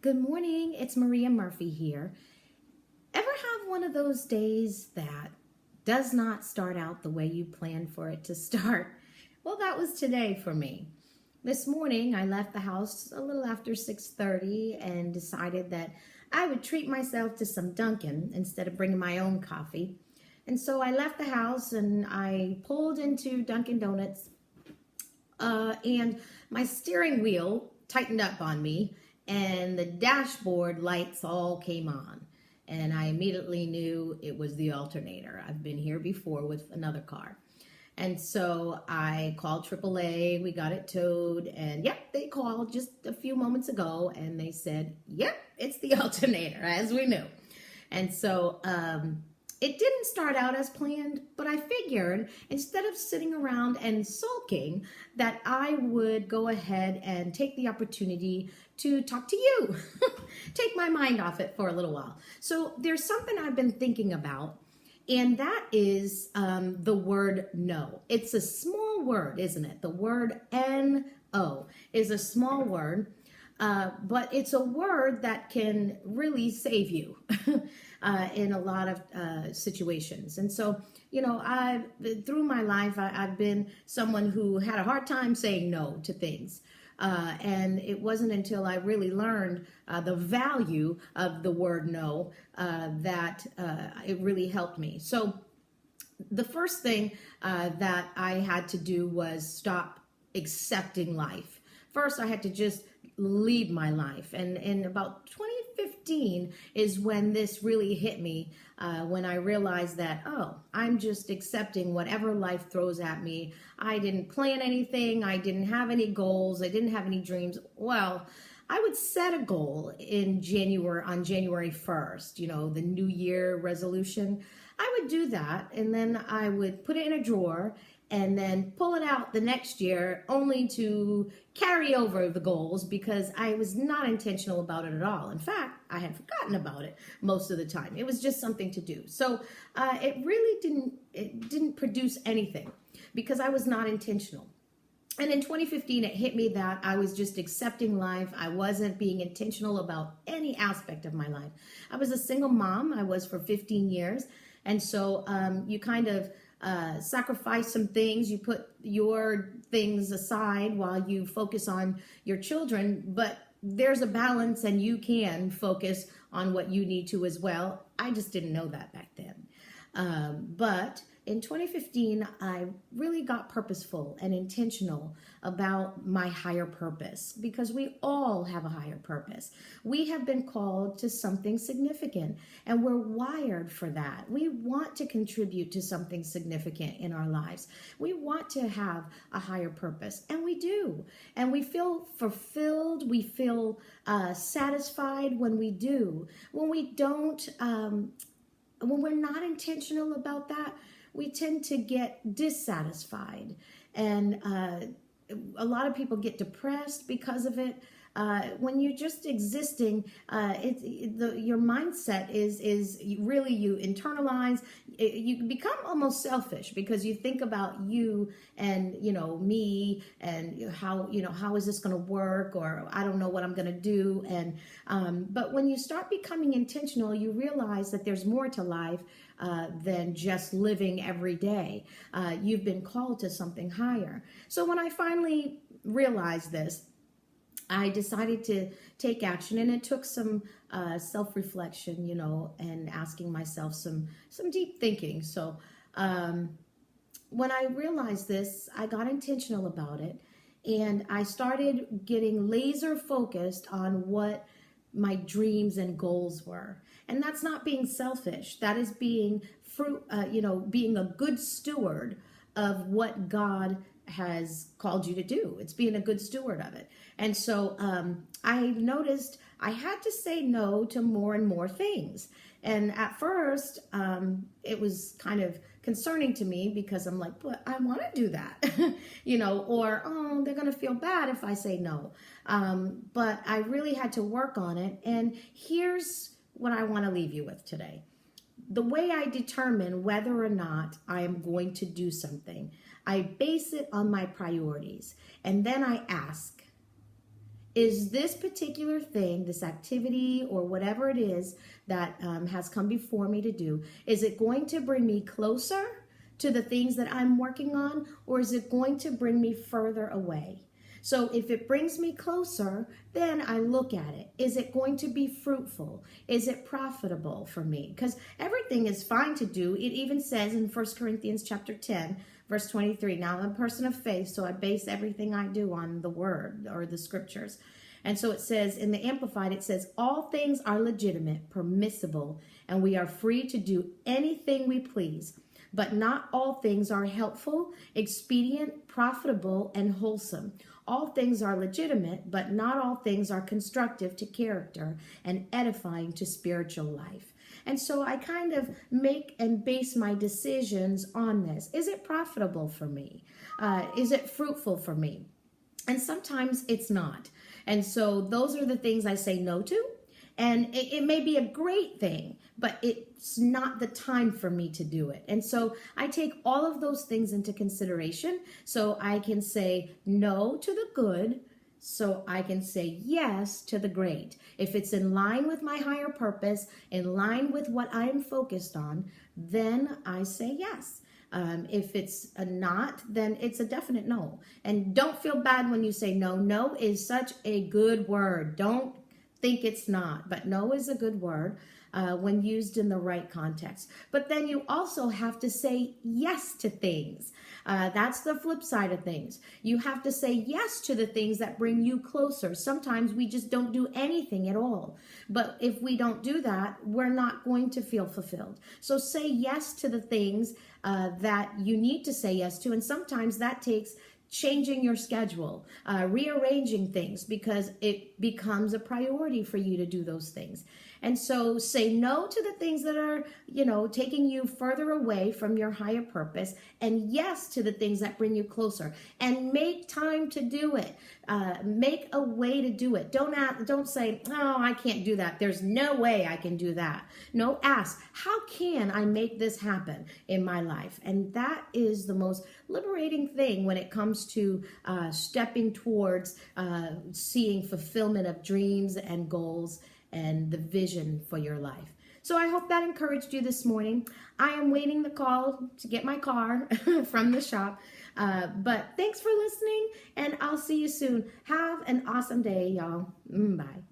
Good morning, it's Maria Murphy here. Ever have one of those days that does not start out the way you planned for it to start? Well, that was today for me. This morning, I left the house a little after 6:30 and decided that I would treat myself to some Dunkin' instead of bringing my own coffee. And so I left the house and I pulled into Dunkin' Donuts, and my steering wheel tightened up on me and the dashboard lights all came on. And I immediately knew it was the alternator. I've been here before with another car. And so I called AAA, we got it towed, and yep, they called just a few moments ago and they said, yep, it's the alternator, as we knew. And so it didn't start out as planned, but I figured instead of sitting around and sulking that I would go ahead and take the opportunity to talk to you, take my mind off it for a little while. So there's something I've been thinking about, and that is the word no. It's a small word, isn't it? The word N-O is a small word. But it's a word that can really save you in a lot of situations. And so, through my life, I've been someone who had a hard time saying no to things. And it wasn't until I really learned the value of the word no that it really helped me. So the first thing that I had to do was stop accepting life. First, I had to just lead my life. And in about 2015 is when this really hit me, when I realized that, I'm just accepting whatever life throws at me. I didn't plan anything. I didn't have any goals. I didn't have any dreams. Well, I would set a goal on January 1st, the New Year resolution. I would do that, and then I would put it in a drawer and then pull it out the next year only to carry over the goals because I was not intentional about it at all. In fact, I had forgotten about it most of the time. It was just something to do. So it really didn't produce anything because I was not intentional. And in 2015, it hit me that I was just accepting life. I wasn't being intentional about any aspect of my life. I was a single mom. I was for 15 years. And so you kind of sacrifice some things. You put your things aside while you focus on your children. But there's a balance and you can focus on what you need to as well. I just didn't know that back then. But in 2015, I really got purposeful and intentional about my higher purpose because we all have a higher purpose. We have been called to something significant and we're wired for that. We want to contribute to something significant in our lives. We want to have a higher purpose, and we do. And we feel fulfilled. We feel satisfied when we do. When we don't, when we're not intentional about that, we tend to get dissatisfied, and a lot of people get depressed because of it. When you're just existing, your mindset is really, you internalize. You become almost selfish because you think about you and me and how is this going to work, or I don't know what I'm going to do. And but when you start becoming intentional, you realize that there's more to life than just living every day. You've been called to something higher. So when I finally realized this, I decided to take action, and it took some self-reflection, and asking myself some deep thinking. So when I realized this, I got intentional about it, and I started getting laser focused on what my dreams and goals were. And that's not being selfish. That is being being a good steward of what God has called you to do. It's being a good steward of it. And so I noticed I had to say no to more and more things. And at first, it was kind of concerning to me because I'm like, but I want to do that, or, they're going to feel bad if I say no. But I really had to work on it. And here's what I want to leave you with today. The way I determine whether or not I am going to do something, I base it on my priorities. And then I ask, Is this particular thing, this activity or whatever it is that has come before me to do, is it going to bring me closer to the things that I'm working on, or is it going to bring me further away? So if it brings me closer, then I look at it. Is it going to be fruitful? Is it profitable for me? Because everything is fine to do. It even says in 1 Corinthians chapter 10, verse 23, now I'm a person of faith, so I base everything I do on the word or the scriptures. And so it says in the Amplified, it says, all things are legitimate, permissible, and we are free to do anything we please. But not all things are helpful, expedient, profitable, and wholesome. All things are legitimate, but not all things are constructive to character and edifying to spiritual life. And so I kind of make and base my decisions on this. Is it profitable for me? Is it fruitful for me? And sometimes it's not. And so those are the things I say no to. And it may be a great thing, but it's not the time for me to do it. And so I take all of those things into consideration so I can say no to the good, so I can say yes to the great. If it's in line with my higher purpose, in line with what I'm focused on, then I say yes. If it's a not, then it's a definite no. And don't feel bad when you say no. No is such a good word. Don't think it's not, but no is a good word when used in the right context. But then you also have to say yes to things. That's the flip side of things. You have to say yes to the things that bring you closer. Sometimes we just don't do anything at all. But if we don't do that, we're not going to feel fulfilled. So say yes to the things that you need to say yes to. And sometimes that takes changing your schedule, rearranging things because it becomes a priority for you to do those things. And so say no to the things that are, taking you further away from your higher purpose, and yes to the things that bring you closer, and make time to do it. Make a way to do it. Don't say, oh, I can't do that. There's no way I can do that. No, ask, how can I make this happen in my life? And that is the most liberating thing when it comes to stepping towards seeing fulfillment of dreams and goals and the vision for your life. So I hope that encouraged you this morning. I am waiting the call to get my car from the shop. But thanks for listening, and I'll see you soon. Have an awesome day, y'all. Bye.